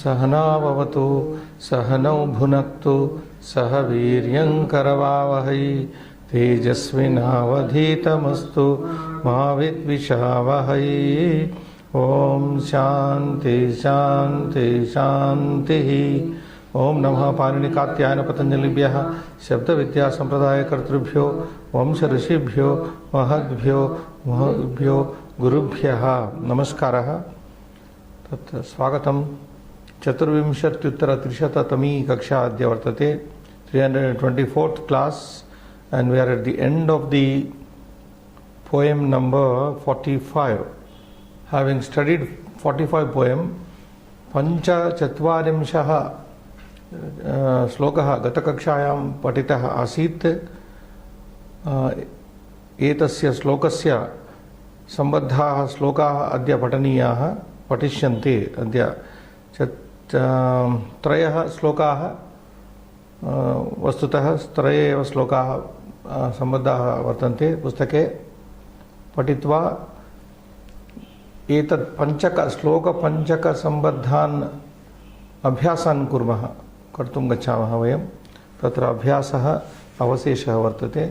सहना भवतु सहनौ भुनक्तु सह वीर्यं करवावहै तेजस्विनावधीतमस्तु मा विद्विषावहै। ओम शांति शांति शांति। ओम नमः पाणिनिकात्यायन पतंजलिभ्यः शब्द विद्या संप्रदाय कर्तृभ्यो वंश ऋषिभ्यो महद्भ्यो गुरुभ्यः नमस्कारः। तत् स्वागतं। चतुर्विंशत्युत्तरत्रिशततमी कक्षा अद्य वर्तते, 324th class, and we are at the end of the poem number 45. Having studied 45 poem, पंचचत्वारिंशः श्लोकः गतकक्षायां पठितः आसीत्। एतस्य श्लोकस्य सम्बद्धाः श्लोकाः अद्य पठनीयाः, पठिष्यन्ते। अद्य त्रयः श्लोकाः, वस्तुतः त्रये एव श्लोकाः सम्बद्धाः वर्तन्ते पुस्तके। पठित्वा एतत् श्लोकपञ्चकसम्बद्धान् अभ्यासान् कुर्मः, कर्तुं गच्छामः वयं। तत्र अभ्यासः अवशेषः वर्तते।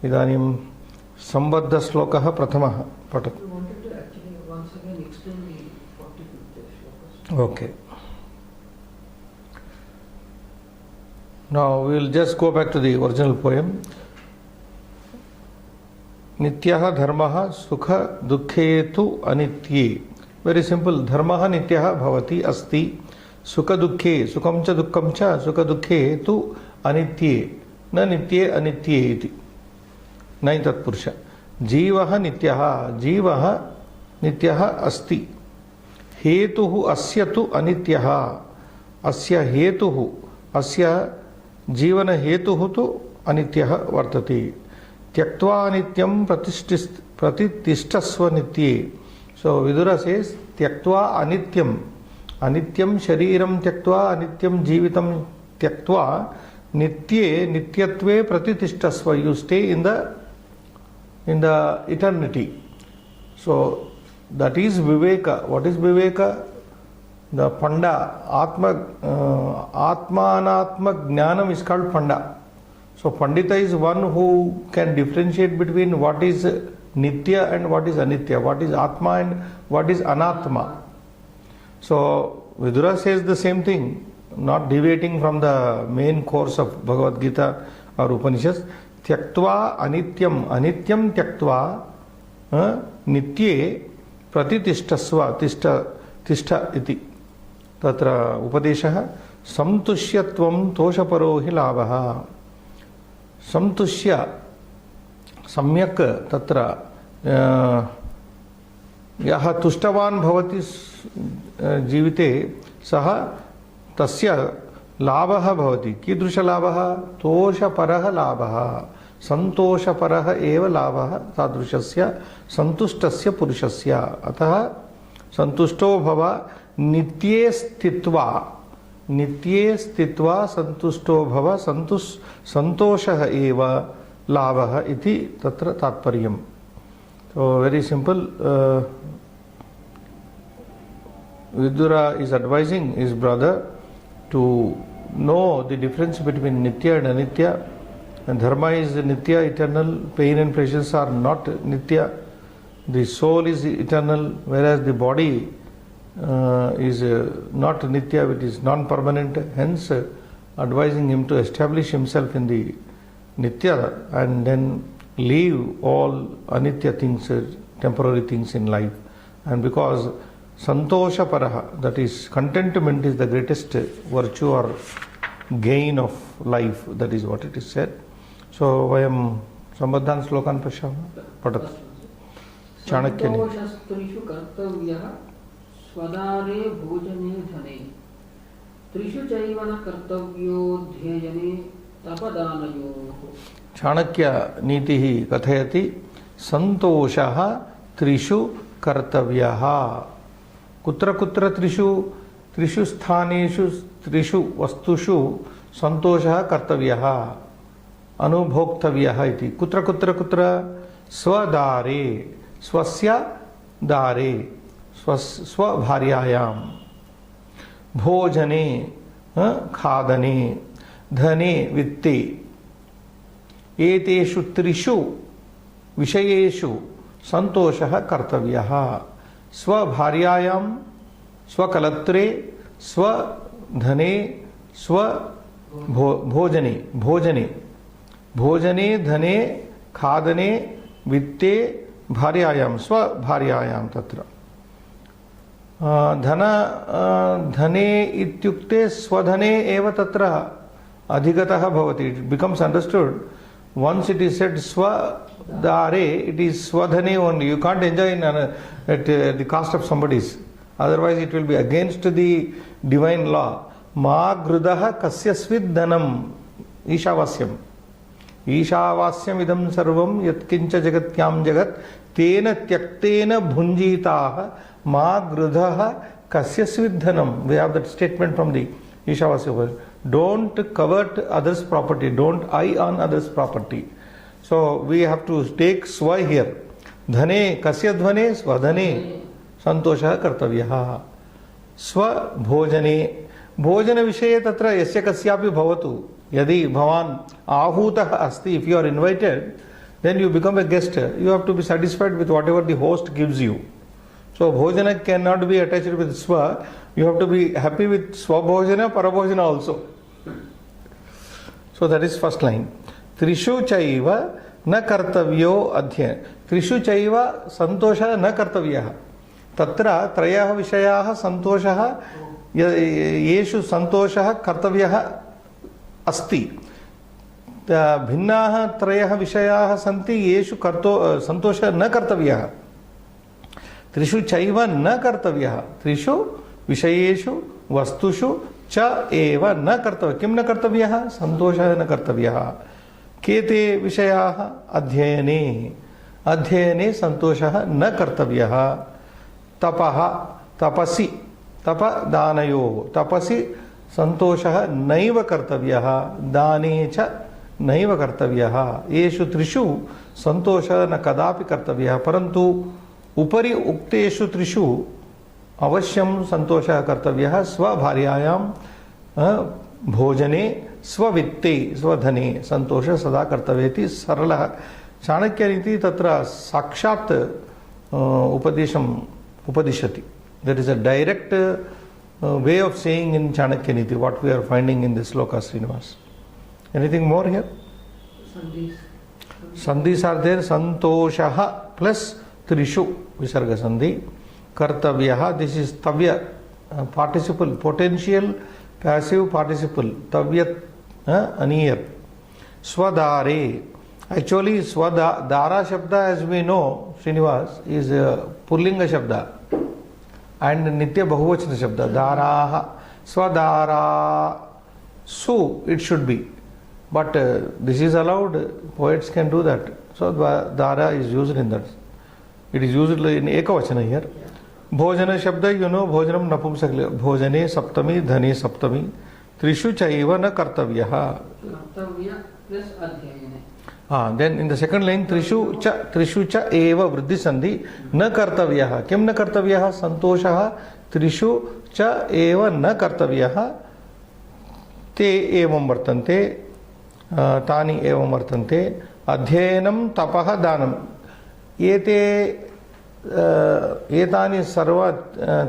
इदानीं सम्बद्धश्लोकः प्रथमः पठतु। Okay. Now we will just go back to the original poem. नित्यः धर्मः सुख दुःखे तु अनित्ये। Very simple. धर्मः नित्यः भवति अस्ति, सुख दुःखे, सुखं च दुःखं च सुख दुःखे तु अनित्ये, न नित्ये अनित्ये इति। नै तत्पुरुष। जीवः नित्यः, जीवः नित्यः अस्ति। हेतुः अस्य तु अनित्यः, अस्य हेतुः, अस्य जीवन हेतुः तु अनित्यः वर्तते। त्यक्त्वा अनित्यं प्रतितिष्ठस्व नित्ये। सो विदुर सेस् त्यक्त्वा अनित्यं, अनित्यं शरीरं त्यक्त्वा, अनित्यं जीवितं त्यक्त्वा नित्ये, नित्यत्वे प्रतितिष्ठस्व। You stay in the eternity. So that is viveka. What is viveka? The panda, atmanatma jnanam is called panda. So pandita is one who can differentiate between what is nitya and what is anitya, what is atma and what is anatma. So Vidura says the same thing, not deviating from the main course of Bhagavad Gita or Upanishads. Tyaktva anityam, anityam tyaktva nitye प्रतितिष्ठस्व, तिष्ठ तिष्ठ इति। तत्र उपदेशः संतुष्यत्वं तोषपरो हि लाभः। संतुष्य सम्यक् तत्र यः तुष्टवान् भवति जीविते, सः तस्य लाभः भवति। कीदृशलाभः? तोषपरः लाभः, संतोषपरः एव लाभः तादृशस्य संतुष्टस्य पुरुषस्य। अतः संतुष्टो भव नित्ये स्थित्वा, नित्ये स्थित्वा संतुष्टो भव, संतोषः एव लाभः इति तत्र तात्पर्यम्। So very simple. Vidura is advising his brother to know the difference between nitya and anitya. And dharma is nitya, eternal. Pain and pleasures are not nitya. The soul is eternal, whereas the body is not nitya, it is non-permanent. Hence, advising him to establish himself in the nitya and then leave all anitya things, temporary things in life. And because santosha paraha, that is contentment, is the greatest virtue or gain of life. That is what it is said. So vayam sambadhan slokan pashyamah. Patat Chanakyani. संतोषस्त्रिषु कर्तव्यः स्वदारे भोजने धने, त्रिषु चैव न कर्तव्यो ध्येयने तपदानयोः। चाणक्य नीतिः कथयति संतोषः त्रिषु कर्तव्यः। कुत्र कुत्र त्रिषु स्थानेषु त्रिषु वस्तुषु संतोषः कर्तव्यः, अनुभोक्तव्यः इति। कुत्र कुत्र कुत्र? स्वदारे, स्वस्य दारे, स्वभार्यायां। भोजने खादने, धने वित्ते, एतेषु त्रिषु विषयेषु संतोषः कर्तव्यः। स्वभार्यायां, स्वकलत्रे, स्वधने, भोजने, धने, खादने, वित्ते, भार्यायां, स्वभार्यायां। तत्र धने इत्युक्ते स्वधने एव तत्र अधिगतः भवति. It becomes understood once it is said swadare, it is swadhane only. You can't enjoy at the cost of somebody's, otherwise it will be against the divine law. Ma grudaha kasyasvid dhanam ishavasyam, ईशावास्यम इदं सर्वं यत्किंच जगत्याम जगत तेन त्यक्तेन भुंजीताः मा गृधः कस्यस्विद धनम. We have that statement from the Ishavasya verse. Don't covet others' property, don't eye on others' property. So we have to take swa here. Dhane, kasya dhvane, swadhane, santosha kartavyah. Swa bhojane, भोजन विषये तत्र यस्य कस्यापि भवतु. यदि भवान आहूतः अस्ति, if you are invited, then you become a guest. You have to be satisfied with whatever the host gives you. So bhojana cannot be attached with swa. You have to be happy with swabhojana, parabhojana also. So that is first line. Trishu chaiva na kartavyo adhyay. Trishu chaiva santosha na kartavyah. Tatra trayah vishayah santoshah येषु संतोषः कर्तव्यः अस्ति. भिन्नाः त्रयः विषयाः सन्ति येषु संतोषः न कर्तव्यः. त्रिषु चैव न कर्तव्यः. त्रिषु विषयेषु वस्तुषु च एव न कर्तव्यः. किं न कर्तव्यः? संतोषः न कर्तव्यः. के ते विषयाः? अध्ययने, अध्ययने संतोषः न कर्तव्यः. तपः, तपसि, तपदानयोः, तपसि संतोषः नैव कर्तव्यः. दाने च नैव कर्तव्यः. येषु त्रिषु संतोषः न कदापि कर्तव्यः. परन्तु उपरि उक्तेषु त्रिषु अवश्यं संतोषः कर्तव्यः. स्वभार्यायां, भोजने, स्ववित्ते, स्वधने संतोषः सदा कर्तव्यः इति सरलः चाणक्यनीति तत्र साक्षात् उपदेशम् उपदिशति. There is a direct way of saying in Chanakya Niti what we are finding in this sloka, Srinivas. Anything more here? Sandhis. Sandhis are there. Santoshaha plus Trishu Visarga Sandhi. Kartavyaha, this is Tavya, participle, potential, passive participle. Tavyat, aniyat. Swadare. Actually, Dara Shabda, as we know, Srinivas, is a Pullinga Shabda. And Nitya Bahuvachana Shabda, Daraha, Swadara, Su, it should be. But this is allowed, poets can do that. So Dara is used in that. It is used in Ekavachana here. Bhojana Shabda, you know, Bhojanam Napumsakli, Bhojane Saptami, Dhane Saptami, Trishu Chaiva na Kartavyaha. Kartavya plus Adhyayane. Then in the second line, Trishu cha eva vriddhi sandhi na kartavyah. Kim na kartavyah? Santoshah. Trishu cha eva na kartavyah. Te evam vartante. Tani evam vartante. Adhyayanam tapaha danam. Etani sarva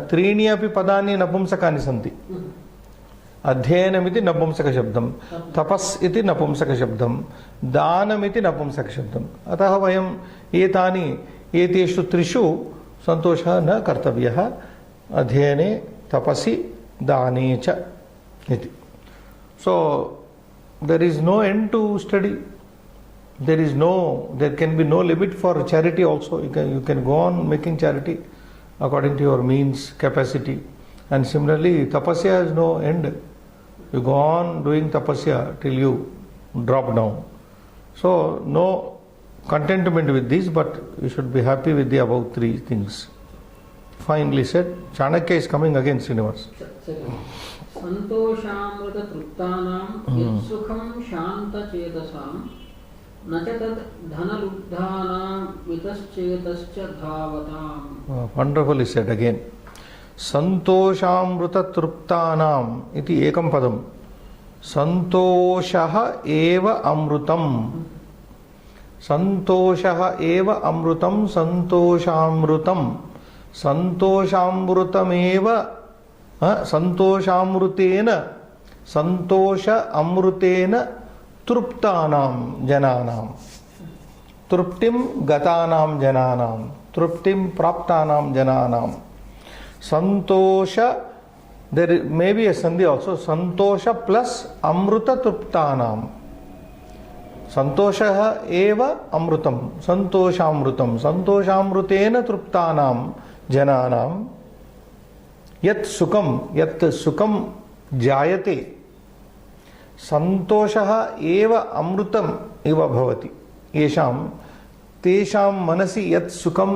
trini api padani napumsakani santi. अध्ययनमिति नपुंसक शब्दम, tapas इति नपुंसक शब्दम, दानमिति नपुंसक शब्दम. अतः वयम एतानि एतेषु त्रिषु संतोषः न कर्तव्यः. अध्ययने, तपसि, दाने च इति. So there is no end to study. There can be no limit for charity also. You can go on making charity according to your means, capacity. And similarly, tapasya has no end. You go on doing tapasya till you drop down. So no contentment with this, but you should be happy with the above three things. Finally said, Chanakya is coming again, Srinivas. Santoshamrita truptanam yatsukham shanta chetasam nachatad dhanaluddhanam vitaschetascha dhavatam. Wonderfully said again. संतोषामृत तृप्तानाम इति एकं पदम संतोषः एव अमृतम संतोषः एव अमृतम संतोषामृतम संतोषामृतमेव संतोषामृतेन संतोष अमृतेन तृप्तानां जनानां तृप्तिं गतानां जनानां तृप्तिं प्राप्तानां जनानां संतोष there may be a sandhi also santosha plus amruta truptanam santoshah eva amrutam santoshamrutam santoshamrutena truptanam jananam yat sukam jayate santoshah eva amrutam eva bhavati yesham तेषां मनसि यत् सुखं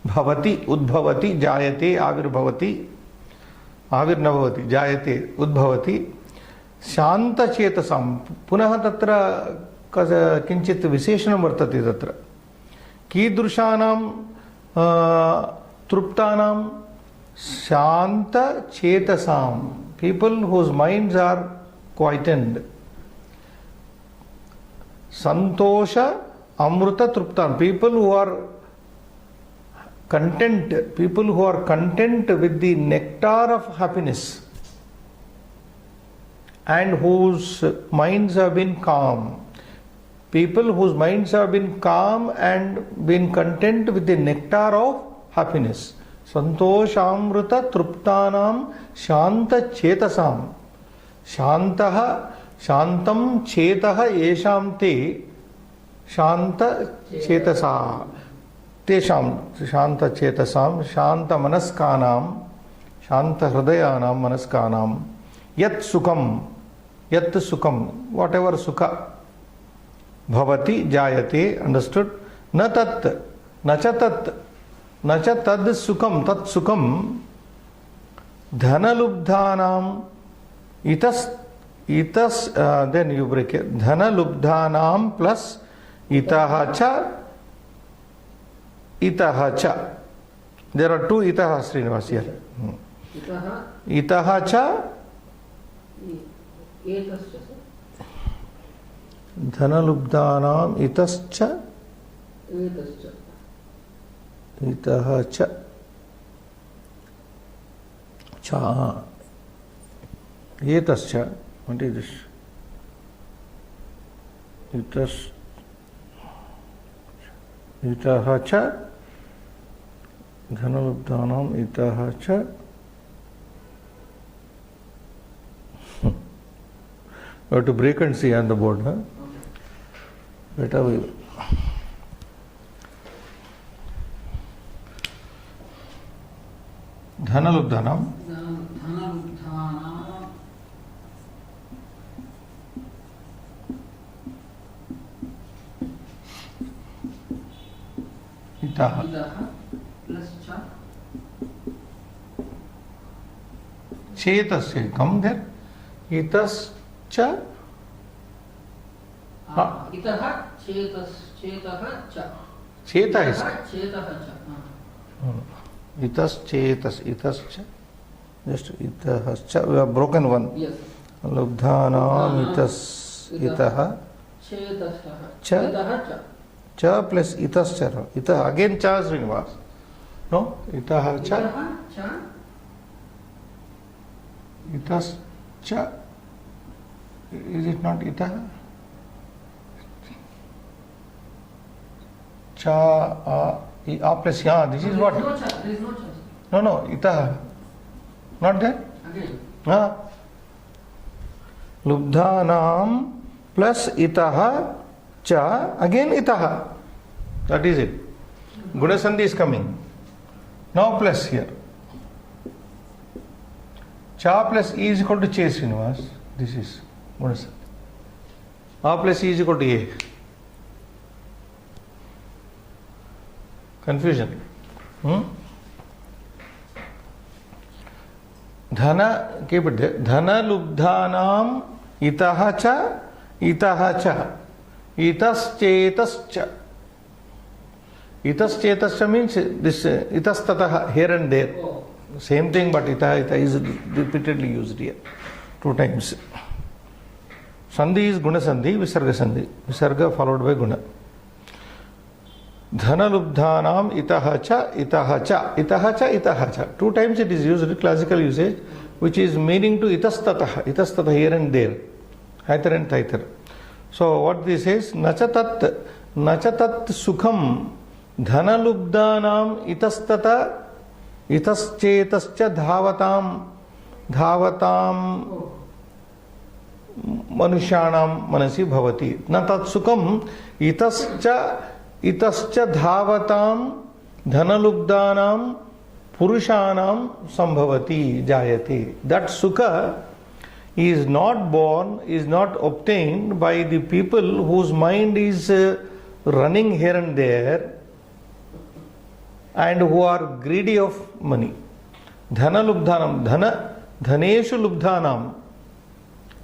भवति उद्भवति जायते आविर्भवति आविर्नभवति जायते उद्भवति शान्तचेतसां पुनः तत्र किञ्चित् विशेषणं वर्तते तत्र कीदृशानां तृप्तानां शान्तचेतसां people whose minds are quietened santosha amruta truptan people who are content with the nectar of happiness and whose minds have been calm people whose minds have been calm and been content with the nectar of happiness santoshamruta truptanam shanta chetasam shantah shantam chetah yesham te शांत चेतसा तेषां शांत चेतसां शांत मनस्कानां शांत हृदयानां मनस्कानां यत् सुखम what ever सुख भवति जायते अंडरस्टूड न च तद् सुखम तत् सुखम धनलुब्धानां इतस् देन यू ब्रेक इट धनलुब्धानां plus itah cha there are two itah Srinivas here itah cha dhanalubdhanam itascha itah cha etascha what is this itas itah cha dhanalubdhanam itah cha you have to break and see on the board better we dhanalubdhanam itah plus cha chetasya come there itascha itah chetah cha cheta is chetah cha itascha just itahcha we have broken one yes lubdhanam itah cha cha plus itascha itah again cha Srinivas no itah cha itascha is it not itah cha plus yeah this is what there is no cha no itah not there again lubdhanam plus itah cha again itah that is it gunasandhi is coming now plus here cha plus e is equal to che Srinivas this is gunasandhi a plus e is equal to a confusion धन keep it there dhanalubdhanam itah cha itaschetascha itaschetascha means this itastatah here and there Same thing, but ita is repeatedly used here 2 times. Sandhi is guna sandhi, visarga sandhi. Visarga followed by guna. Dhanalubdhanam itaha cha, itaha cha, itaha cha, itaha cha. 2 times it is used, classical usage, which is meaning to itastataha, itastataha here and there, haither and thaither. So what this is, nachatat sukham dhanalubdhanam itastata itaschetascha dhavatam manushyanam manasi bhavati. Na tat sukham itascha dhavatam dhanalubdhanam purushanam sambhavati jayate. That sukha is not born, is not obtained by the people whose mind is running here and there and who are greedy of money. Dhana lubdhanam, dhaneshu lubdhanam,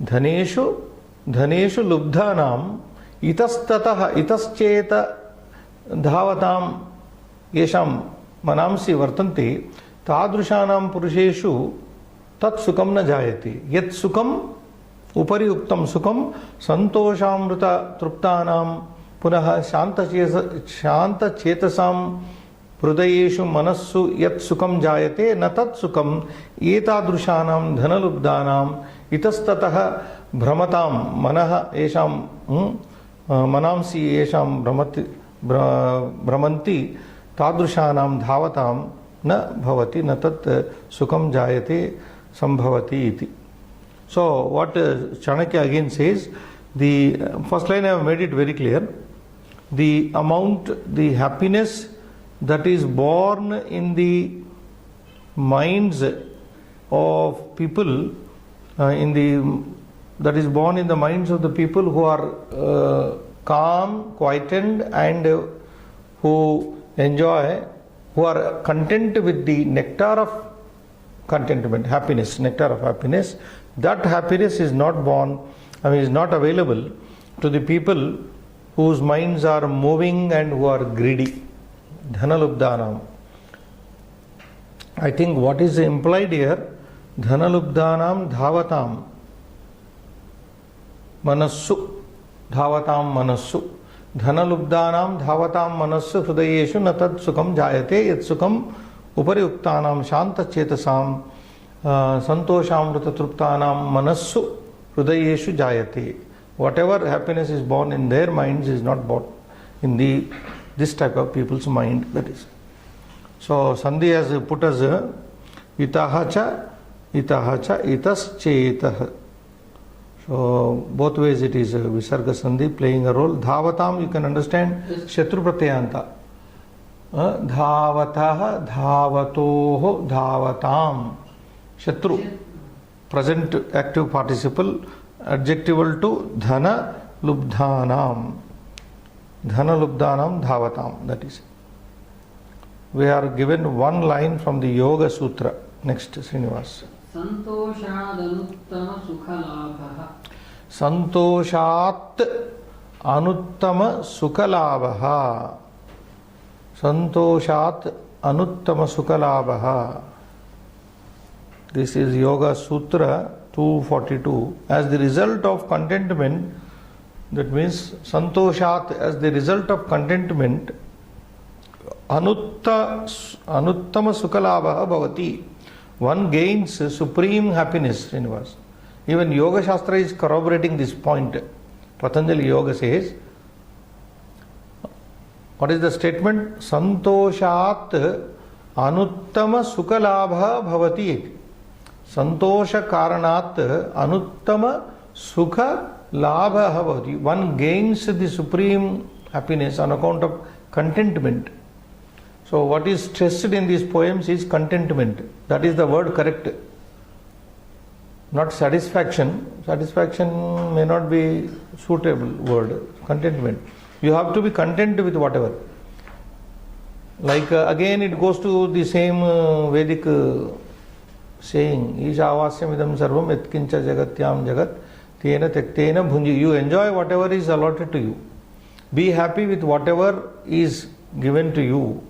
dhaneshu lubdhanam itastataha itascheta dhavatam yesham manamsi vartante tadrushanam purusheshu tat sukam na jayate. Yat sukam upari uktam sukam santoshamruta truptanam punaha shanta chetasam hridayeshu manassu yat sukam jayate na tat sukam etadrushanam dhanalubdhanam itastataha brahmatam manaha esham manamsi esham brahmanti tadrushanam dhavatam na bhavati na tat sukam jayate sambhavati iti. So what Chanakya again says, the first line I have made it very clear. The amount, the happiness that is born in the minds of people, that is born in the minds of the people who are calm, quietened, and who enjoy, who are content with the nectar of contentment, happiness, nectar of happiness. That happiness is not born, is not available to the people whose minds are moving and who are greedy. Dhanalubdhanam. I think what is implied here, Dhanalubdhanam dhavatam manassu, dhavatam manassu. Dhanalubdhanam dhavatam manassu hridayeshu natad sukam jayate yat sukam upari uktanam shanta chetasam santoshamruta truptanam manassu hridayeshu jayate. Whatever happiness is born in their minds is not born in this type of people's mind. That is. So Sandhi has put as itaha cha, itas chetah. So both ways it is Visarga Sandhi playing a role. Dhavatam, you can understand Shatru Pratyayanta. Dhavatah, dhavatoho, dhavatam. Shatru, present active participle, adjectival to dhana lubdhanam. Dhana lubdhanam dhavatam. That is. We are given one line from the Yoga Sutra. Next, Srinivas. Santoshadanuttama sukhalabhaha. Santoshat anuttama sukhalabhaha. Santoshat anuttama sukhalabhaha. This is Yoga Sutra 242. As the result of contentment, that means Santoshat, as the result of contentment, Anuttama sukhalabhaha bhavati. One gains supreme happiness. Even Yoga Shastra is corroborating this point. Patanjali Yoga says, what is the statement? Santoshat anuttama sukhalabha bhavati. Santosha karanat anuttama sukha labha bhavati. One gains the supreme happiness on account of contentment. So what is stressed in these poems is contentment. That is the word correct. Not satisfaction. Satisfaction may not be suitable word. Contentment. You have to be content with whatever. Like again it goes to the same Vedic saying, Ishavasyam idam sarvam yatkincha jagatyam jagat tena tektena bhunji. You enjoy whatever is allotted to you. Be happy with whatever is given to you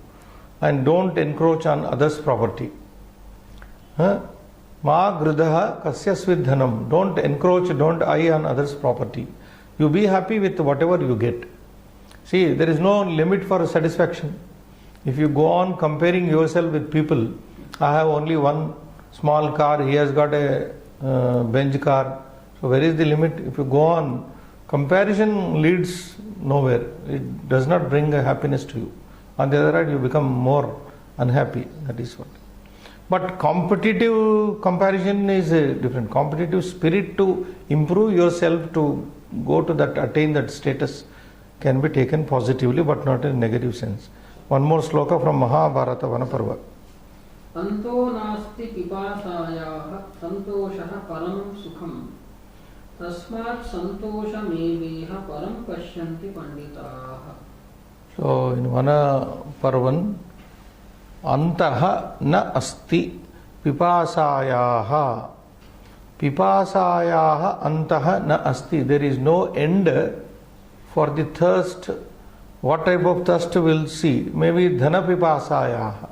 and don't encroach on others' property. Ma gridaha kasyasvid dhanam. Don't encroach, don't eye on others' property. You be happy with whatever you get. See, there is no limit for satisfaction. If you go on comparing yourself with people, I have only one small car, he has got a Benz car. So where is the limit? If you go on, comparison leads nowhere. It does not bring a happiness to you. On the other hand, you become more unhappy. That is what. But competitive comparison is different. Competitive spirit to improve yourself, to go to that, attain that status, can be taken positively but not in a negative sense. One more sloka from Mahabharata Vanaparva. Anto nasti pipasayaha santoshaha param sukham tasmat santoshameveha param pashyanti panditaha. So in Vanaparvan, Antaha na asti pipasayaha. Pipasayaha antaha na asti. There is no end for the thirst. What type of thirst we'll see? Maybe dhana pipasayaha.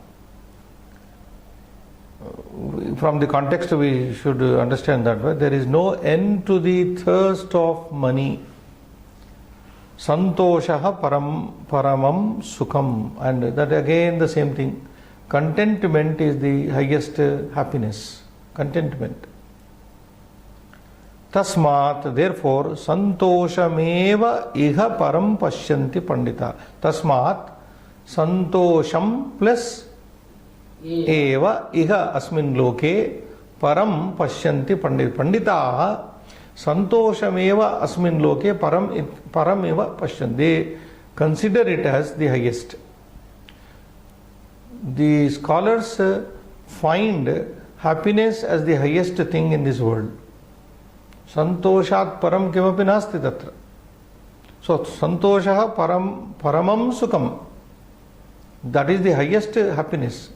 From the context we should understand that way. There is no end to the thirst of money. Santoshaha paramam sukham. And that again the same thing. Contentment is the highest happiness. Contentment. Tasmat, therefore, santoshameva iha param pashyanti pandita. Tasmat, santosham plus eva iha asmin loke param pashyanti pandita. Panditaha santoshameva asmin loke param eva pashyanti. They consider it as the highest. The scholars find happiness as the highest thing in this world. Santoshat param kimapi nasti tatra. So santoshaha paramam sukham. That is the highest happiness.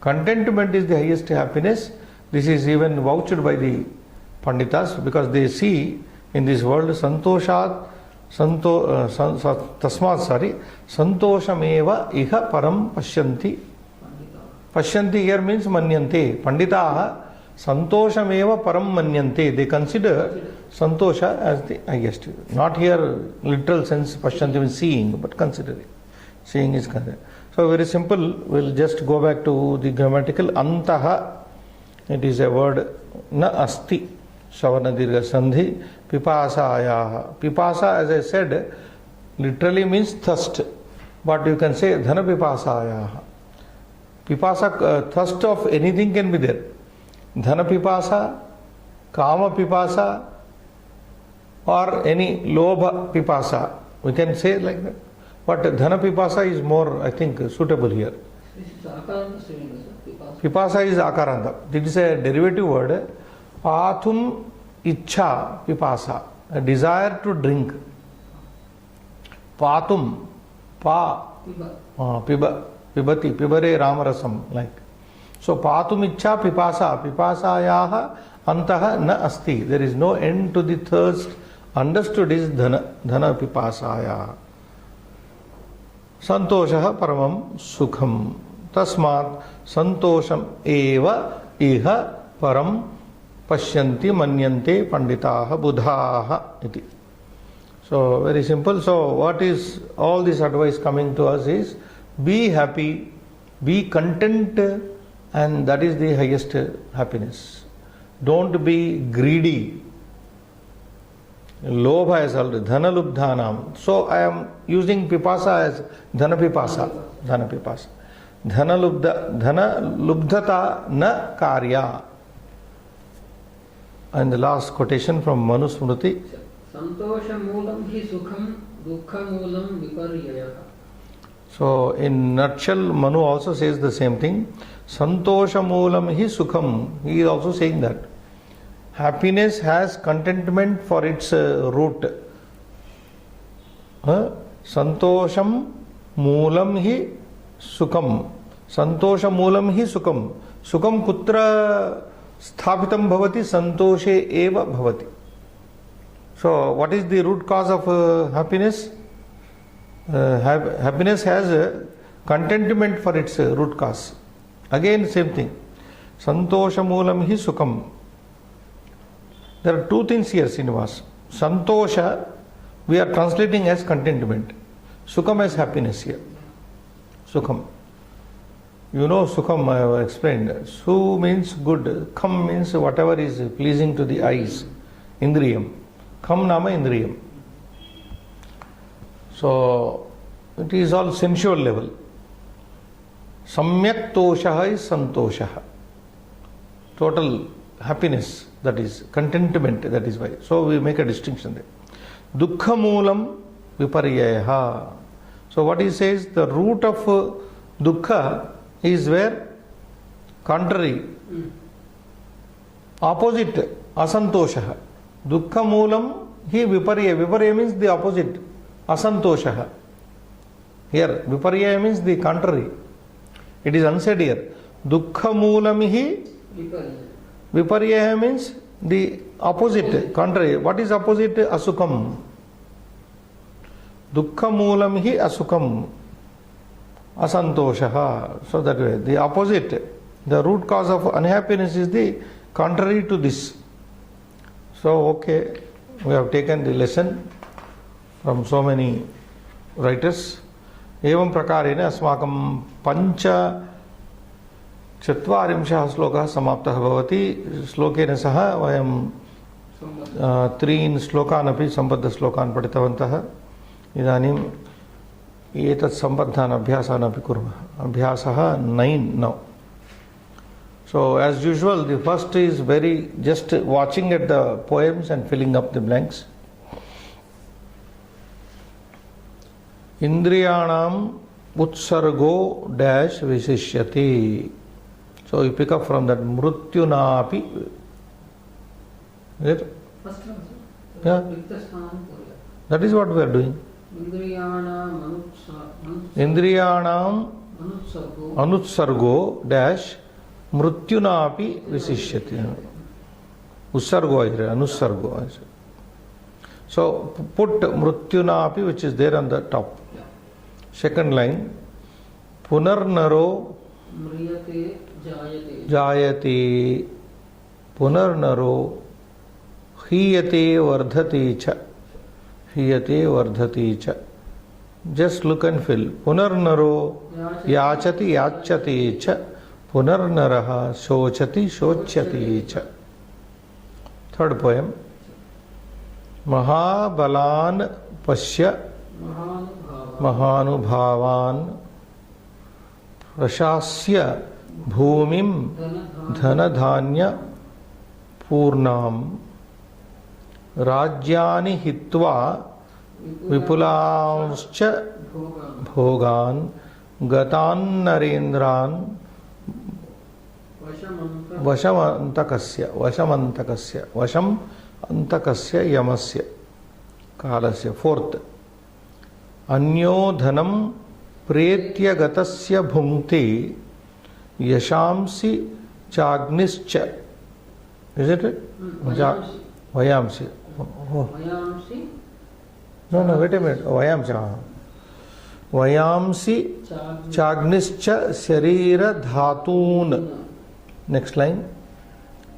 Contentment is the highest happiness. This is even vouched by the Panditas because they see in this world santoshat santoshameva iha param pashyanti. Pashyanti here means manyante. Panditaha santoshameva param manyante. They consider santosha as the highest. Not here literal sense pashyanti means seeing, but considering. Seeing is considered. So very simple. We'll just go back to the grammatical. Antaha. It is a word na asti. Savana dirgha sandhi. Pipasayaha. Pipasa, as I said, literally means thirst. But you can say dhana pipasayaha. Pipasa, thirst of anything can be there. Dhana pipasa, kama pipasa, or any lobha pipasa. We can say like that. But dhana pipasa is more, I think, suitable here. This is akaranta stringa, sir. Pipasa is akaranta. It is a derivative word. Pathum ichha pipasa. A desire to drink. Pathum. Pa. Piba. Pibati, pibare ramarasam, like. So, patum ichha pipasa, pipasayaha antaha na asti. There is no end to the thirst. Understood is dhana pipasayaha. Santoshaha paramam sukham. Tasmat santosham eva iha param pashyanti manyante panditaha buddhaha iti. So, very simple. So, what is all this advice coming to us is, be happy, be content, and that is the highest happiness. Don't be greedy. Lobha is already dhana lubdhanam. So I am using pipasa as dhana pipasa. Dhana pipasa. Dhana lubdhata na karya. And the last quotation from Manu Smriti. Santosha moolam hi sukham dukha moolam viparyayaha. So, in nutshell, Manu also says the same thing. Santosha moolam hi sukham. He is also saying that. Happiness has contentment for its root. Santosham moolam hi sukham. Santosha moolam hi sukham. Sukham kutra sthapitam bhavati santoshe eva bhavati. So, what is the root cause of happiness? Happiness has a contentment for its root cause. Again, same thing. Santosha moolam hi sukham. There are two things here, Srinivas. Santosha, we are translating as contentment. Sukham as happiness here. Sukham. You know Sukham, I have explained. Su means good. Kham means whatever is pleasing to the eyes. Indriyam. Kham nama Indriyam. So, it is all sensual level. Samyak toshaha is santoshaha. Total happiness, that is contentment, that is why. So, we make a distinction there. Dukkha moolam viparyaha. So, what he says, the root of dukkha is where? Contrary. Opposite, asantoshaha. Dukkha moolam hi viparya. Viparya means the opposite. Asantoshaha. Here, viparya means the contrary. It is unsaid here. Dukkha moolam hi viparya means the opposite, contrary. What is opposite? Asukam. Dukkha moolam hi asukam. Asantoshaha. So that way, the opposite, the root cause of unhappiness is the contrary to this. So, okay, we have taken the lesson from so many writers. एवं प्रकारेण अस्माकं पंच चत्वारिंशः श्लोकः समाप्तः भवति. श्लोकेन सह वयं त्रीन् श्लोकान् अपि सम्बद्धश्लोकान् पठितवन्तः. इदानीम् एतत् सम्बद्धान् अभ्यासान् अपि कुर्मः. अभ्यासः 9 now. So as usual, the first is very just watching at the poems and filling up the blanks. Indriyanam utsargo dash visishyati. So you pick up from that mrutyunapi. Is it? First one, sir. Yeah. That is what we are doing. Indriyanam anutsargo dash mrutyunapi visishyati. Ussargo is there, anusargo is there. So put mrutyunapi, which is there on the top. Second line, punarnaro jayate, punarnaro hiyate vardhati cha, hiyate vardhati cha. Just look and fill. Punarnaro yachati yachate cha, punarnaraha shochati shochyati cha. Third poem. Mahabalan pasya mahanubhavan prashasya bhumim dhanadhanya purnam rajyani hitva vipulanscha bhogan gatan narendran vashamantakasya vasham antakasya yamasya kalasya. Fourth, अन्यो धनम प्रेत्य गतस्य भुंक्ति यशांसि चाग्निश्च. Is it? Vayamsi. No, wait a minute. Vayamsi. Vayamsi chagnischa sharira dhatun. Next line.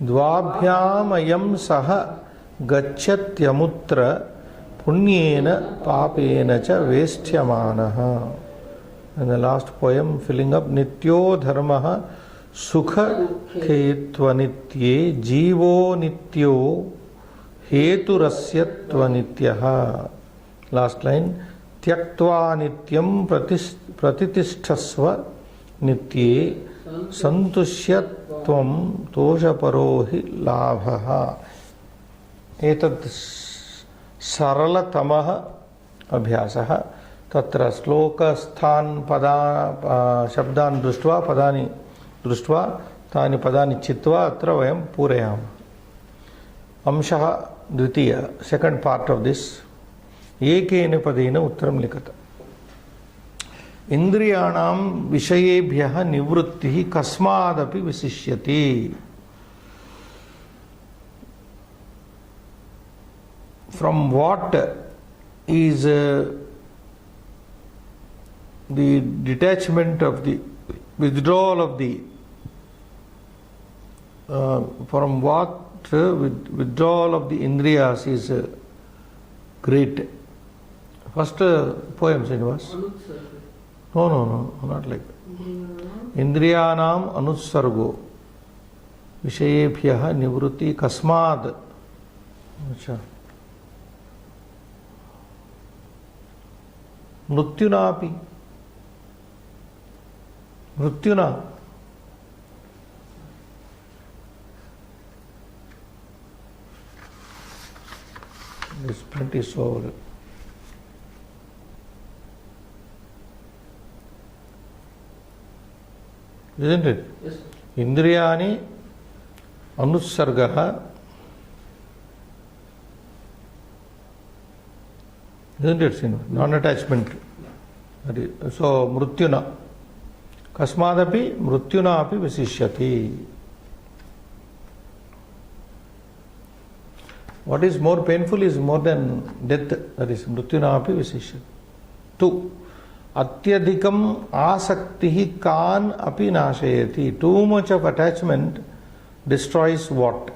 Dvabhyam ayam saha gachatyamutra punyena papena cha vesthyamanah. And the last poem filling up. Nityo dharmaha sukha khetva nitye jivo nityo heturasyattva nityaha. Last line. Tyaktva nityam pratitishthasva nitye santushyatvam toshaparohi labhaha. Etat सरलतमः अभ्यासः. तत्र श्लोकस्थान पदा शब्दान् दृष्ट्वा पदानि दृष्ट्वा तानि पदानि चित्वा अत्र वयं पूरयामः. अंशः द्वितीय, सेकंड पार्ट ऑफ दिस. एकेन पदेन उत्तरं लिखत. इंद्रियाणां विषयेभ्यः निवृत्तिः कस्मादपि विशिष्यति. From what is the detachment of the withdrawal of the from what withdrawal of the indriyas is great. First poem, Srinivas. No, not like that. Indriyanam anussargo vishayebhyah nivruti kasmad. Acha. Mrutyunapi. Mrutyuna. This print is so. Isn't it? Yes. Indriyani anussargaha. Isn't it? Non-attachment. So, mrutyuna. Kasmadapi mrutyuna api visishyati. What is more painful is more than death. That is mrutyuna api visishyati. 2. Atyadhikam asaktihi kan api nashayati. Too much of attachment destroys what?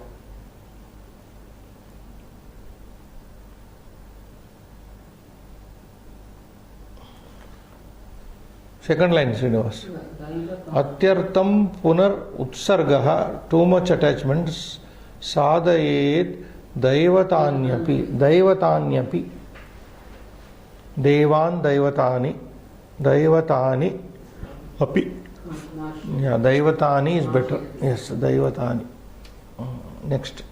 Second line, Srinivas. Atyartam punar utsargaha. Too much attachments. Sadayet daivatanyapi. Daivatanyapi. Devan daivatani. Daivatani api. Yeah, Daivatani is better. Yes, Daivatani. Next.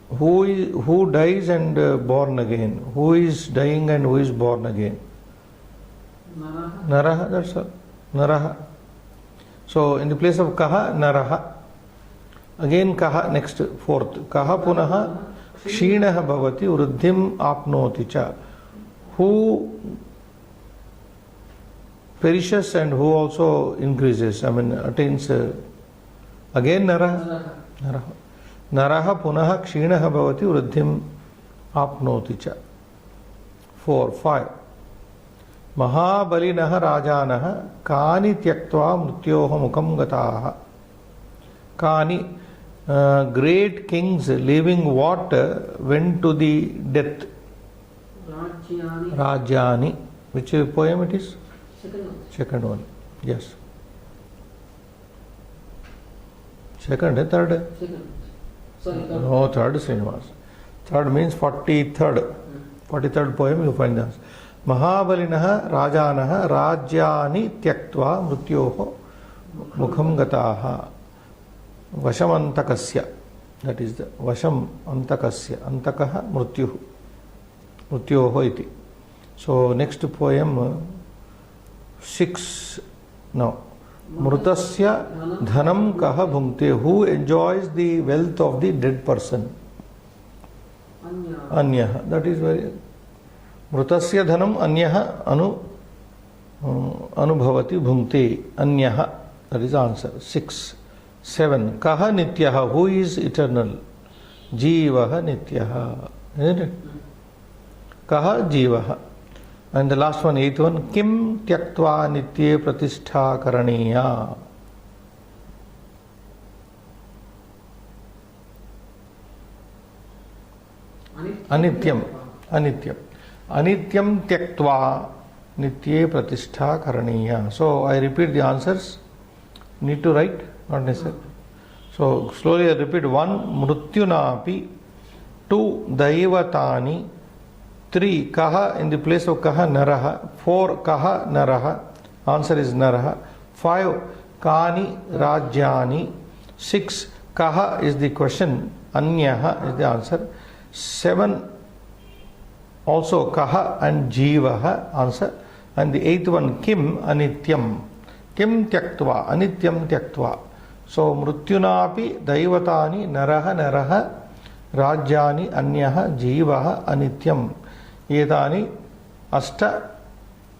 Who dies and born again? Who is dying and who is born again? Naraha, that's all. Naraha. So in the place of Kaha, Naraha. Again Kaha, next, 4th. Kaha punaha Kshinah bhavati vruddhim apnoti cha. Who perishes and who also increases, attains. Again Naraha. Naraha punaha Kshinah bhavati vruddhim apnoti cha. 4, 5. Mahabalinaha rajanah kani tyaktva mrityoha mukham gataha. Kani. Great kings leaving what went to the death? Rajyani. Which poem it is? Second one. Yes. Second, third? Sorry, third. No, third, Srinivas. Third means 43rd. 43rd poem you find this. Mahabalinaha rajanah rajyani tyaktva mrityoho mukham gataha. Vasham antakasya. That is the Vasham antakasya. Antakaha mrityuh. Mrityoho iti. So next poem 6. Now. Mrutasya dhanam kaha bhunkte. Who enjoys the wealth of the dead person? Anyaha. That is very. Mrutasya dhanam anyaha anubhavati bhunkte. Anyaha. That is the answer. 6. 7. Kaha nityaha. Who is eternal? Jivaha nityaha. Isn't it? Kaha jivaha. And the last one, 8th one. Kim tyaktva nitye pratishtha karaniya. Anityam. Anityam. Anityam tyaktva nitye pratishtha karaniya. So I repeat the answers. Need to write? Not necessary. So slowly I repeat. 1. Mrutyunapi. 2. Daivatani. 3. Kaha, in the place of Kaha, Naraha. 4. Kaha, Naraha. Answer is Naraha. 5. Kani, Rajyani. 6. Kaha is the question. Anyaha is the answer. 7. Also Kaha and Jivaha answer. And the 8th one, Kim, Anityam. Kim tyaktva, Anityam tyaktva. So Mrutyunapi, Daivatani, Naraha, Naraha, Rajyani, Anyaha, Jivaha, Anityam. Etani Ashta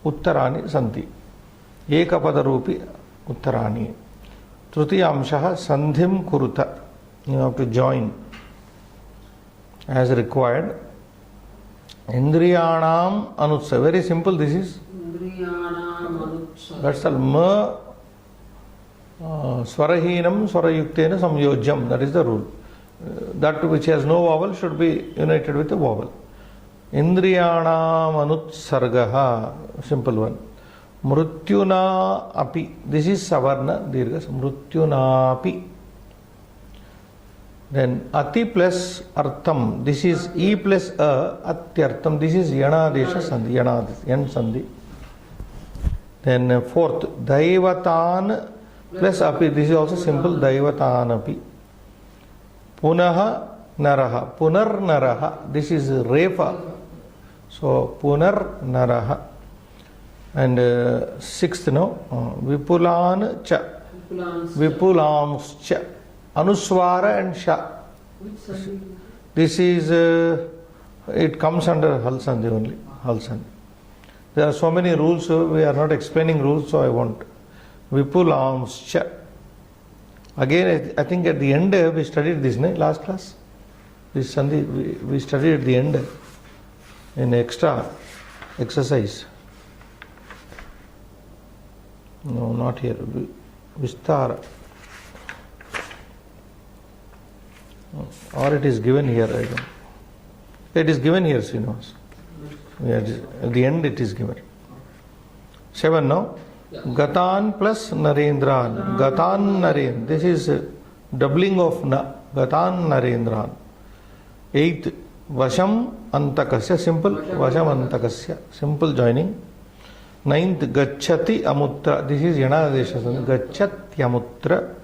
Uttarani Santi. Ekapadarupi Uttarani. Trutiyamshaha Sandhim Kuruta. You have to join as required. Indriyanam Anutsa. Very simple this is. Indriyanam That's all. Ma swarahinam swarayuktena samyojyam. That is the rule. That which has no vowel should be united with a vowel. Indriyanam anutsargaha. Simple one. Mrutyuna api. This is savarna dirghas. Mrutyuna api. Then ati plus artham. This is e plus a. Atyartham. This is yanadesha sandhi. Yan sandhi. Then fourth, daivatan plus api. This is also simple. Daivatan api. Punaha naraha. Punar naraha. This is refa. So punar naraha. And sixth, no, vipulan cha. Vipulams cha. Anuswara and sha. This is, it comes under hal sandhi only. Hal sandhi. There are so many rules, so we are not explaining rules, so I won't. Vipulams cha. Again, I think at the end we studied this, no? Last class. This sandhi we studied at the end in extra exercise. No, not here. Vistara. Or it is given here, I don't know. It is given here, Srinivas. At the end it is given. 7 now. Gatan plus Narendran. Gatan Narendran. This is doubling of na. Gatan Narendran. 8th. Vasham Antakasya. Simple. Vasham Antakasya. Simple joining. 9th. Gacchati Amutra. This is Yanadesha Sandhi. Gacchati Amutra.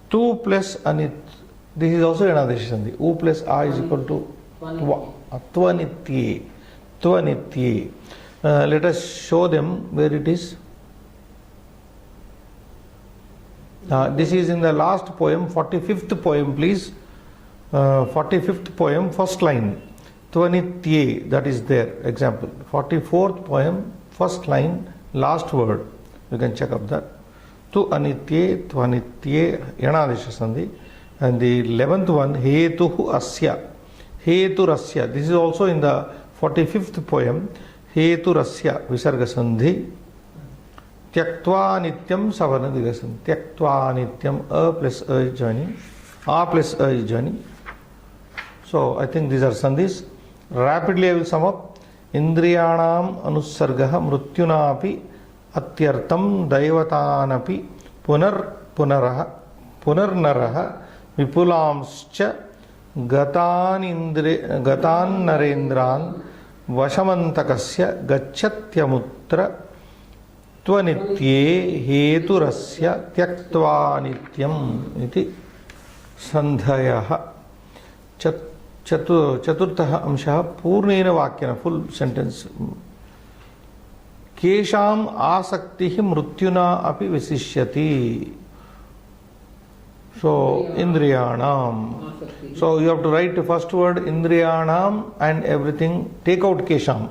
2 plus Anit. This is also Yanadesha Sandhi. U plus A is equal to Tva. Tvanitye. Tvanitye. Let us show them where it is. This is in the last poem, 45th poem, please. 45th poem, first line. Tvanitye, that is there. Example. 44th poem, first line, last word. You can check up that. Tu anitye, tvanitye, Yanadesha Sandhi. And the 11th one, hetuhu asya. Heturasya. This is also in the 45th poem. Heturasya, Visarga Sandhi. Tyaktva nityam savarna dirghasan. Tyaktva nityam, a plus a is joining. A plus a is joining. So I think these are sandhis. Rapidly I will sum up. Indriyanam anusargaha mrutyunapi atyartam daivatanapi punar punaraha punarnaraha vipulamscha gatan narendran vashamantakasya gachatyamutra त्वनित्ये हेतुरस्य त्यक्त्वा नित्यम् इति सन्धयः चतुर्थः अंशः पूर्णेन वाक्येन full sentence केषाम् आसक्तिः मृत्युना अपि विशिष्यति so indriyanam so you have to write the first word indriyanam and everything take out kesham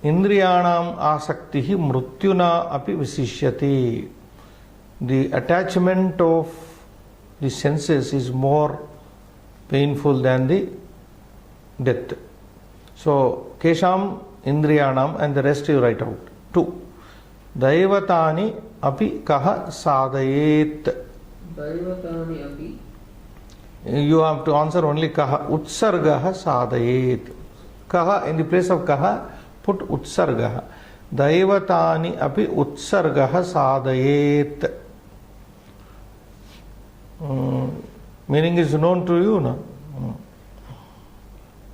Indriyanam asaktihi mrutyuna api visishyati. The attachment of the senses is more painful than the death. So, Kesham Indriyanam and the rest you write out. 2. Daivatani api kaha sadayet. Daivatani api. You have to answer only kaha. Utsargaha sadayet. Kaha, in the place of kaha, put utsargaha. Daivatani api utsargaha sadayet. Meaning is known to you, no?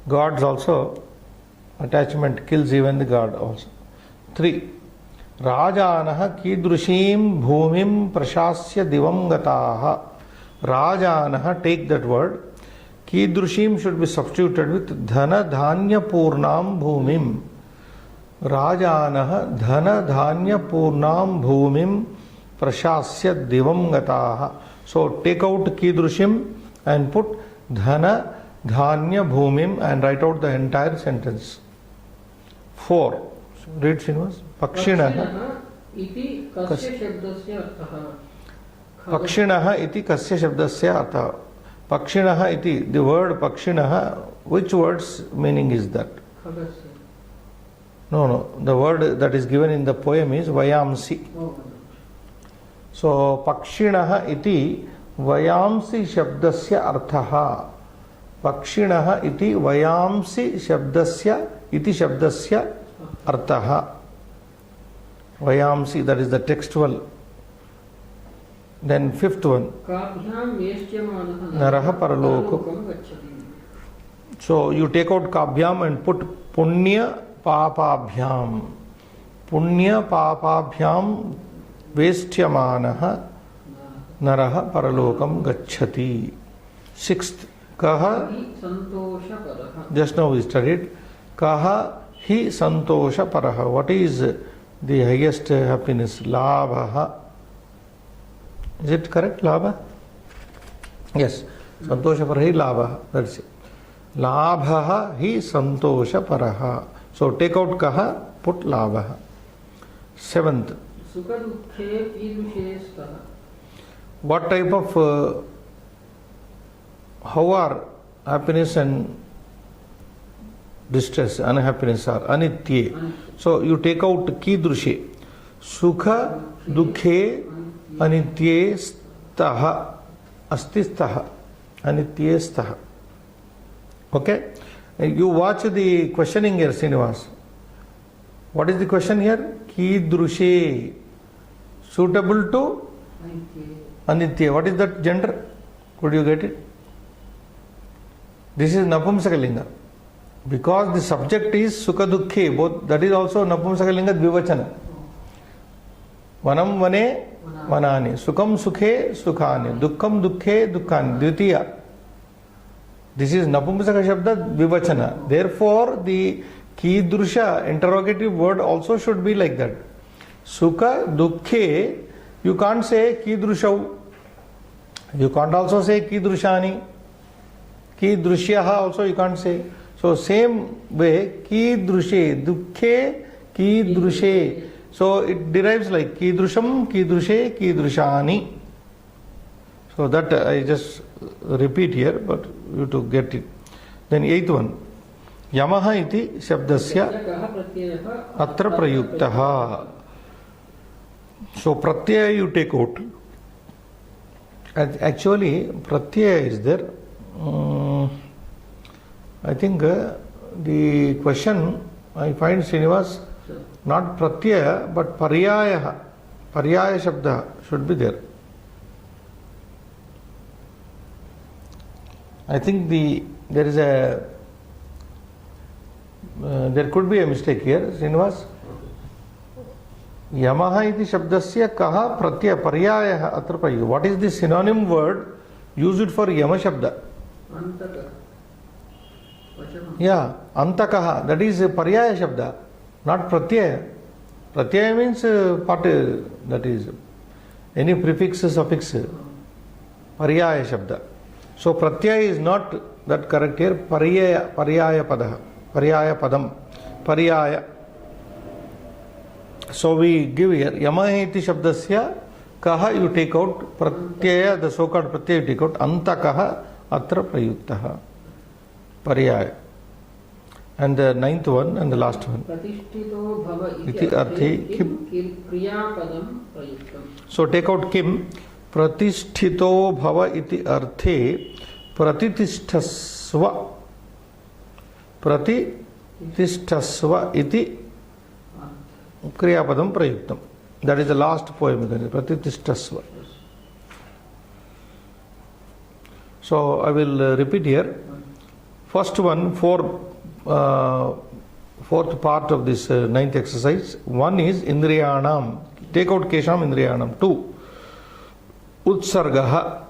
Gods also, attachment kills even the god also. 3. Rajanaha kidrushim bhumim prashasya divam gataha. Rajanaha, take that word. Kidrushim should be substituted with dhana dhanya purnam bhumim. Rajanaha dhana dhanya purnam bhumim prashasya divam gataha. So take out kidrushim and put dhana dhanya bhumim and write out the entire sentence. 4. Read Srinivas. Pakshinaha iti kasya shabdasya arthaha. Pakshinaha iti kasya shabdasya arthaha. Pakshinaha iti, the word pakshinaha, which word's meaning is that? Khagasya. No. The word that is given in the poem is Vayamsi. Oh, So Pakshinaha iti Vayamsi shabdasya arthaha. Pakshinaha iti Vayamsi shabdasya iti shabdasya arthaha. Vayamsi, that is the textual. Then fifth one. Kabhyam veshtyamanah Naraha paralokam. gacchati. So you take out Kabhyam and put Punya Papabhyam. Punya Papabhyam Veshtyamanah Naraha Paralokam Gacchati. Sixth, Kaha, Hi santosha paraha. just now we studied, Kaha Hi Santosha Paraha. What is the highest happiness? Labha. Is it correct? Labha? Yes. Santosha Paraha Labha. That's it. Labha Hi Santosha Paraha. So take out Kaha, put Labha. Seventh, Sukha dukkhe kidushe stha. what type of how are happiness and distress, unhappiness are anitye. So you take out kidrushe. Sukha dukhe anitye staha. Asti staha. Anitye staha. Okay? You watch the questioning here, Srinivas. What is the question here? Kidrushe. Suitable to anitya. What is that gender? Could you get it? This is Napumsakalinga. Because the subject is Sukha Dukkhe, both that is also Napumsakalinga Dvivachana. Vanam Vane Vanani. Sukham Sukhe Sukhani. Dukkham Dukkhe Dukkhani. Dvitiya. This is Napumsaka Shabda Dvivachana. Therefore, the Kidrusha interrogative word also should be like that. Sukha Dukkhe, you can't say Kidrushau. You can't also say Kidrushani. Kidrushyaha also you can't say. So same way, Kidrushe, Dukkhe, Kidrushe. So it derives like Kidrusham, Kidrushe, Kidrushani. So that I just repeat here, but you to get it. Then eighth one. Yamaha iti shabdasya Kaha pratyayah atra prayuktaha. So pratyaya you take out. Actually, pratyaya is there. I think the question I find Srinivas not pratyaya but paryaya. Paryaya shabda should be there. I think there is a there could be a mistake here, Srinivas. Yamaha iti shabdasya kaha pratyaya paryaya atra prayu. What is the synonym word used for yama shabda? Antaka. Vachana. Yeah, antakaha. That is paryaya shabda, not pratyaya. Pratyaya means part, that is any prefix, suffix. Paryaya shabda. So pratyaya is not that correct here. Paryaya pada. Paryaya padam. Paryaya. So we give here Yamaheti Shabdasya Kaha you take out, Pratyaya, the so called Pratyaya you take out, Antakaha Atra Prayuktaha. Paryaya. And the ninth one and the last one. Pratishtito bhava Iti arthi kim. kriyapadam prayuktam. So take out Kim. Pratisthito bhava iti arthe pratitishthasva. Pratitishthasva iti Kriyapadam Prayuktam. That is the last poem. Pratitishthasva. So I will repeat here. First one, fourth part of this ninth exercise. One is Indriyanam. Take out Kesham Indriyanam. 2. Utsargaha.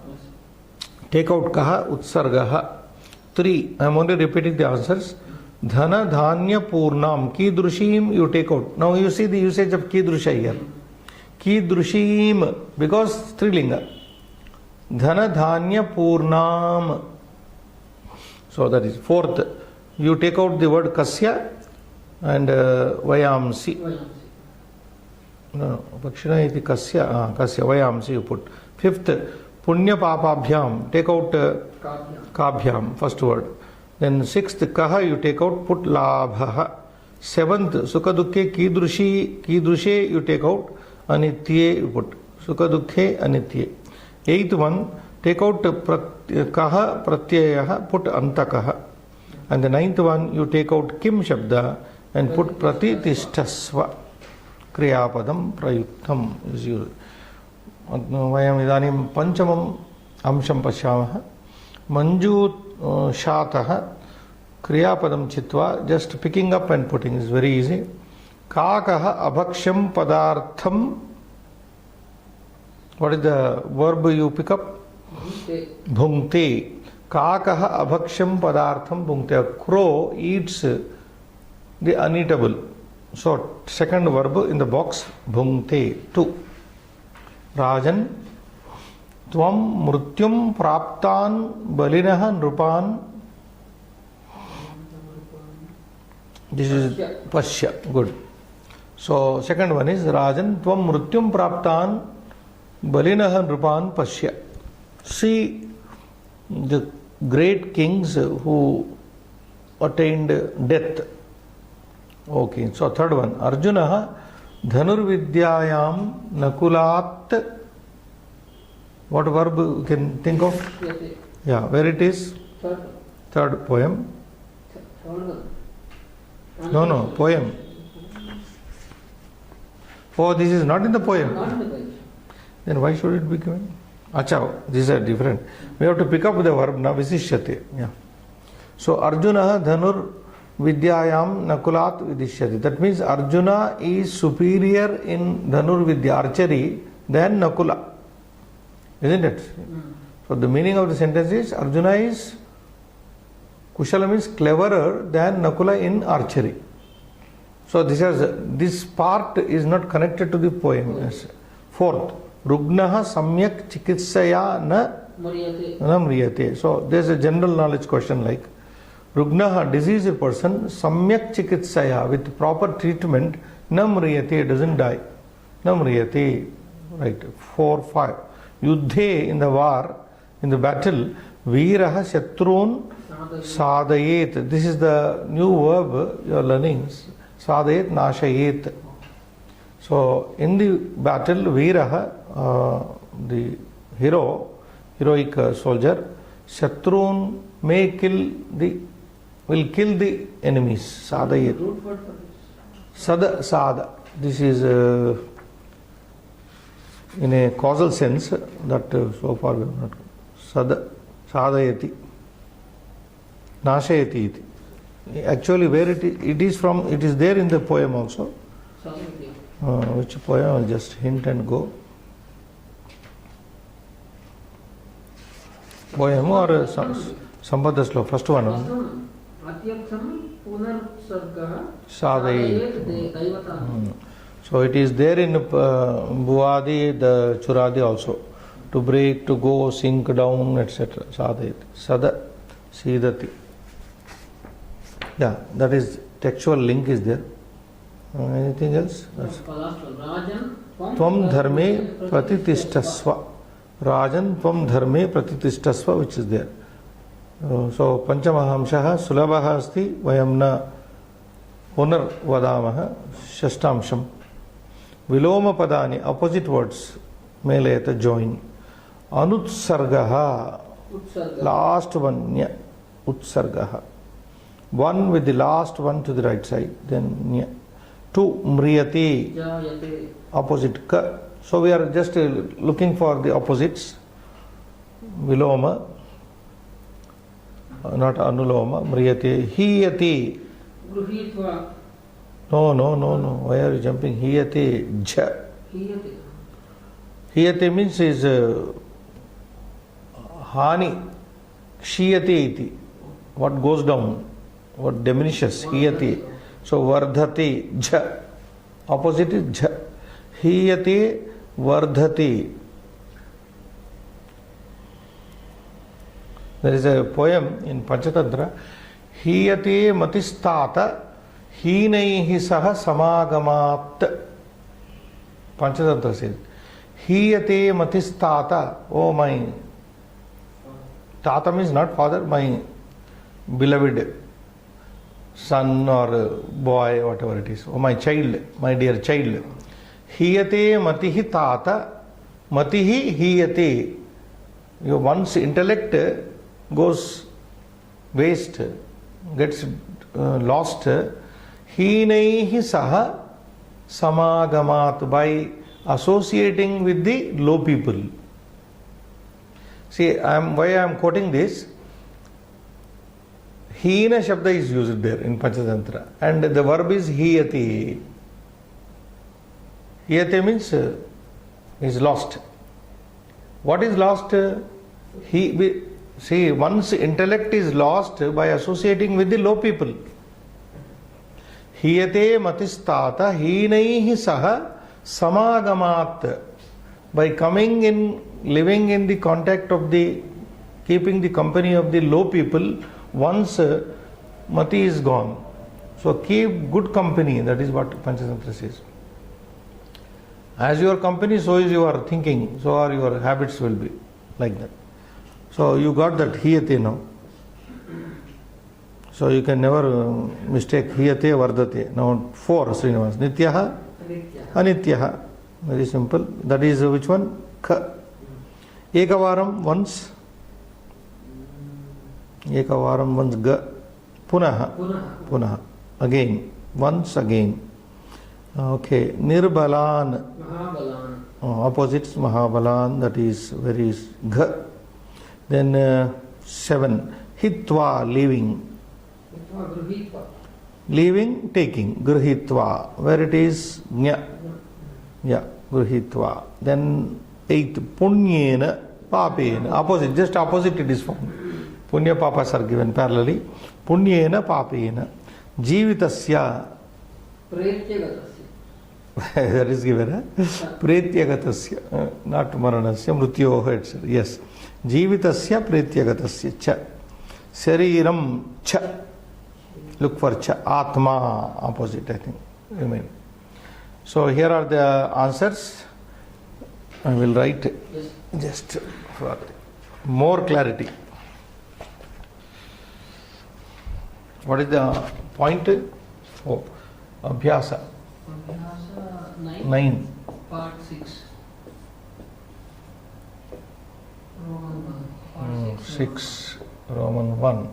Take out Kaha Utsargaha. 3. I am only repeating the answers. Dhana Dhanya Purnam. Kidrushim you take out. Now you see the usage of Kidrusha here. Kidrushim because Strilinga. Dhana Dhanya Purnam. So that is fourth. You take out the word Kasya and Vayamsi. No, Pakshina iti Kasya. Kasya Vayamsi you put. Fifth, Punya Papabhyam. Take out Kabhyam, first word. Then sixth, Kaha you take out, put Labha. Seventh, Sukha Dukhe Kidrushe you take out, Anitye you put. Sukha Dukhe Anitye. Eighth one, take out Kaha Pratyayaha, put Antakaha. And the ninth one, you take out Kim Shabda and put Pratitishtasva. Kriyapadam Prayuktam is used. Vayam idanim panchamam amsham pashyamaha. Manju shataha. Kriyapadam chitva. Just picking up and putting is very easy. Kakaha abhaksham padartham. What is the verb you pick up? Bhungte. Kakaha abhaksham padartham bhungte. A crow eats the uneatable. So, second verb in the box, bhungte, 2. Rajan, tvam mrutyum praptan balinaha nrupan. This is pasya, good. So, second one is Rajan, tvam mrutyum praptan balinaha nrupan pasya. See the great kings who attained death. Okay, so third one, Arjuna Dhanurvidyayam Nakulat. What verb you can think of? Yeah, where it is? Third poem. No, poem. Oh, this is not in the poem. Then why should it be given? Acha, these are different. We have to pick up the verb now, Visishyate. Yeah. So Arjuna Dhanur Vidyayam Nakulat Vidishyati. That means Arjuna is superior in Dhanur Vidya, archery, than Nakula. Isn't it? So the meaning of the sentence is Arjuna is, Kushala means cleverer than Nakula in archery. So this part is not connected to the poem. Yes. Fourth, Rugnaha Samyak Chikitsaya na Mriyate. So there is a general knowledge question like, Rugnaha, diseased person, Samyak Chikitsaya, with proper treatment, Namriyate, doesn't die. Namriyate, right, 4, 5. Yuddhe, in the war, in the battle, Veeraha Shatrun Sadayet. This is the new verb you are learning. Sadayet Nashayet. So, in the battle, Veeraha, the hero, heroic soldier, Shatrun will kill the enemies. Sadayet. Sada. This is in a causal sense that so far we have not. Sadayati. Nashayati. Actually, where it is from, it is there in the poem also. Which poem? I'll just hint and go. Poem or Sambandha Sloka? First one. Sadayet. So it is there in Bhuadi, the Churadi also. To break, to go, sink down, etc. Sadayet. Sada, Sidati. Yeah, that is textual link is there. Anything else? Tvam dharme pratitishtasva. Rajan tvam dharme pratitishtasva, which is there. So Panchamahamshaha Sulabhaha asti vayamna punar vadamaha shashtamsham. Viloma padani, opposite words, melayata, join. Anutsargaha, last one, nya, utsargaha. One with the last one to the right side, then nya. Two, mriyati, opposite, ka. So we are just looking for the opposites. Viloma, not anuloma, mriyati, hiyati. No. Why are you jumping? Hiyate, jha. Hiyate means is hani. Kshiyate iti. What goes down, what diminishes. Hiyate. So vardhate, jha. Opposite is jha. Hiyate, vardhate. There is a poem in Panchatantra. Hiyate matistata. Hinaihi saha samagamat. Panchatantra says, Hiyate matistata. Oh, my Tata means not father, my beloved. son or boy, whatever it is. Oh, my child, my dear child. Hiyate matihi tata, matihi hiyate. Your one's intellect goes waste, gets lost. Hinaihi saha samagamat, by associating with the low people. See, why I am quoting this. Hina Shabda is used there in Panchatantra, and the verb is hiyate. Hiyate means is lost. What is lost? See, one's intellect is lost by associating with the low people. Hiyate matistata hinaihi saha samagamat, by coming in, living in the contact of the, keeping the company of the low people, once mati is gone. So keep good company, that is what Panchatantra says. As your company, so is your thinking, so are your habits will be like that. So you got that hiyate now. So you can never mistake hiyate vardate. Now 4, Srinivas. Nityaha, anityaha. Very simple. That is which one? Kha. Ekavaram, once. Ekavaram, once. Ga. Punaha. Punaha. Again. Once again. Okay. Nirbalan. Mahabalan. Opposites Mahabalan. That is very Gha. Then 7. Hitva, leaving. Leaving, taking. Gruhitva. Where it is? Nya. Yeah, Gruhitva. Then 8. Punyena, papena. Opposite, just opposite it is found. Punya, papas are given parallelly. Punyena, papena. Jivitasya. Pretyagatasya. That is given. Pretyagatasya. Not maranasya, mrutyoha, etc. Yes. Jivitasya, pretyagatasya. Cha. Shariram, cha. Look for cha. Atma, opposite, I think. Remain. So here are the answers. I will write just for more clarity. What is the point? Oh, Abhyasa. Abhyasa 9. Part 6. Roman 1. Part 6. Roman 1.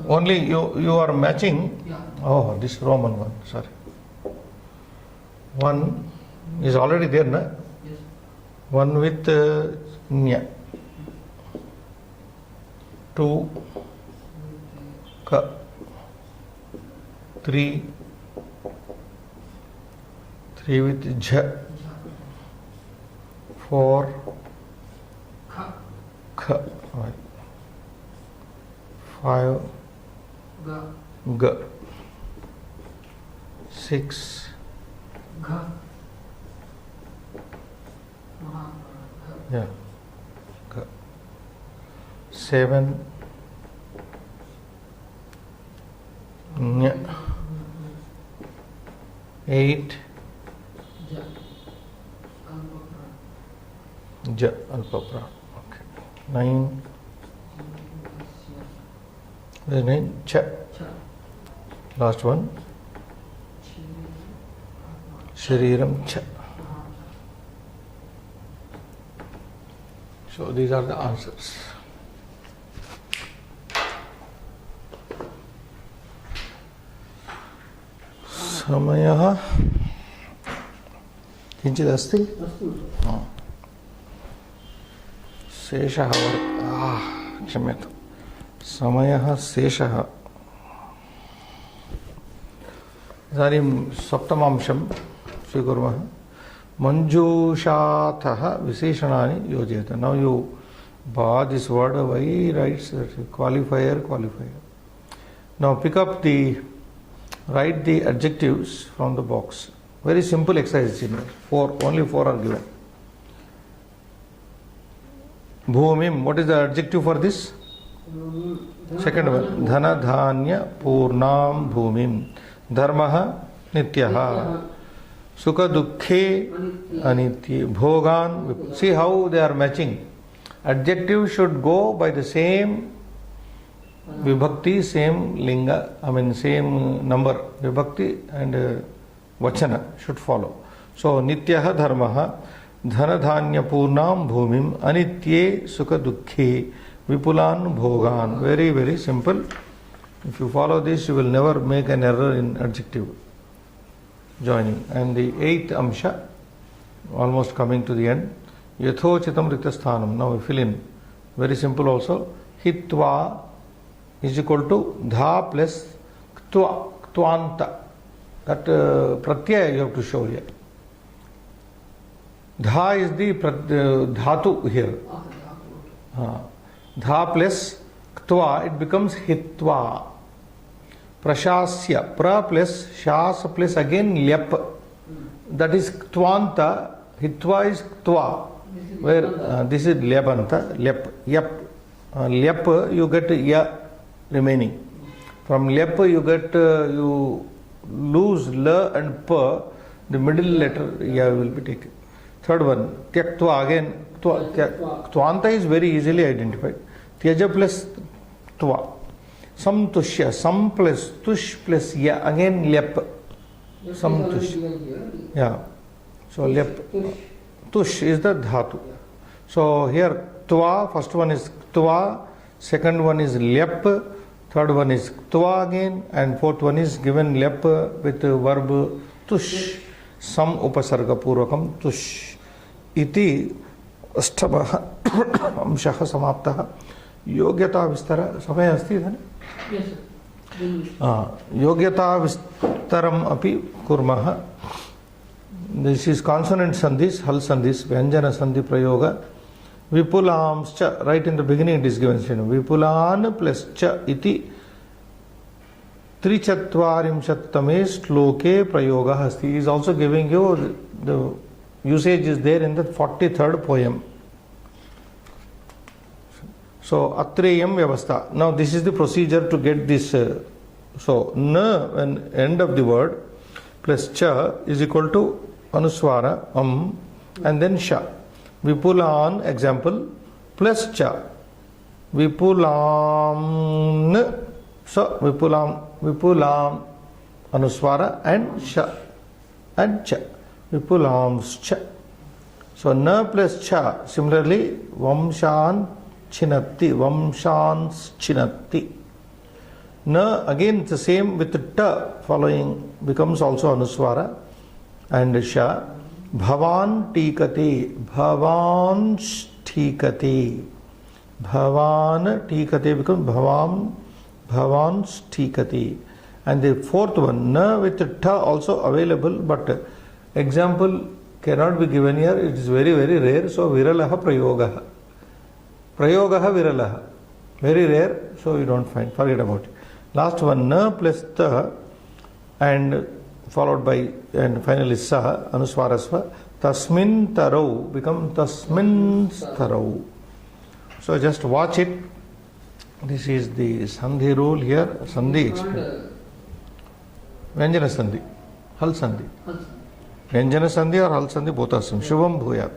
Only you are matching. Yeah. Oh, this Roman 1. Sorry. 1 is already there, na? Yes. 1 with nya. 2 ka. 3 with jha. 4 Kha. kha. 5 Ga. ga. 6 Gha. Maha. yeah, ga. 7 nya. 8 Ja. Alpapra. ja, alpapra. Okay. 9 the 9 cha. Cha. Last one shariram cha. So these are the answers. समयः किञ्चित् अस्ति शेषः क्षम्यतां समयः शेषः इदानीं सप्तमांशं स्वीकुर्मः मञ्जूषातः विशेषणानि योजयतु now you bought this word why writes qualifier now pick up the write the adjectives from the box very simple exercise in only four are given bhumim what is the adjective for this second one dhana dhanya purnam bhumim dharmah nityah sukha dukhe anitya bhogan see how they are matching adjective should go by the same Vibhakti, same linga, I mean same number. Vibhakti and vachana should follow. So nityaha dharmaha dhanadhanya purnam bhumim anitye sukha dukkhe vipulan bhogan. Very, very simple. If you follow this, you will never make an error in adjective joining. And the eighth amsha, almost coming to the end. Yathochitam riktasthanam. Now we fill in. Very simple also. Hitva is equal to dha plus ktva, ktvanta. That pratyaya you have to show here. Dha is the dhatu here. Dha plus ktva, it becomes hitva. Prashasya, pra plus shas plus again lyap. That is ktvanta, hitva is ktva. Where this is lyabanta, lyap, yap. Lyap you get ya remaining. From lyap you get, you lose la and pa, the middle letter ya will be taken. Third one, tyaktva again, ktvanta is very easily identified. Tyaja plus tva. Samtushya, sam plus tush plus ya, again lyap. Samtush. Yeah. So lyap. Tush is the dhatu. So here tva, first one is tva, second one is lyap, third one is tva again, and fourth one is given lyap with the verb tush. Sam upasarga purvakam tush. Iti ashtamaha amshaha samaptaha. Yogyata vistara. Samaya asti idhane? Yes, sir. Yogyata vistaram api kurmaha. This is consonant sandhis, hal sandhis, vyanjana sandhi prayoga. Vipulam's cha, right in the beginning it is given. Vipulan plus cha iti trichatvarimshattame shloke prayoga hasti. He is also giving you the usage is there in the 43rd poem. So atreyam vyavastha. Now this is the procedure to get this. So na, when end of the word, plus cha is equal to anuswara and then sha. Vipulan example plus cha. Vipulam. So vipulam anuswara and sha and cha. Vipulam's cha. So na plus cha. Similarly vamshan chinatti. Vamshans chinatti. Na again the same with the ta following becomes also anuswara and sha. Bhavan tikate. Bhavan tikate. Bhavan tikate becomes bhavam. Bhavans tikate. And the fourth one, na with the ta also available, but example cannot be given here. It is very, very rare. So viralaha prayogaha. Prayogaha viralaha. Very rare. So you don't find. Forget about it. Last one, na plus ta and followed by and finally sa anuswarasva. Tasmin tarau become tasmin tarau. So just watch it. This is the sandhi rule here. Sandhi explained. Vyanjana sandhi. Hal sandhi. Vyanjana sandhi or hal sandhi both are same. Shubham bhuyat.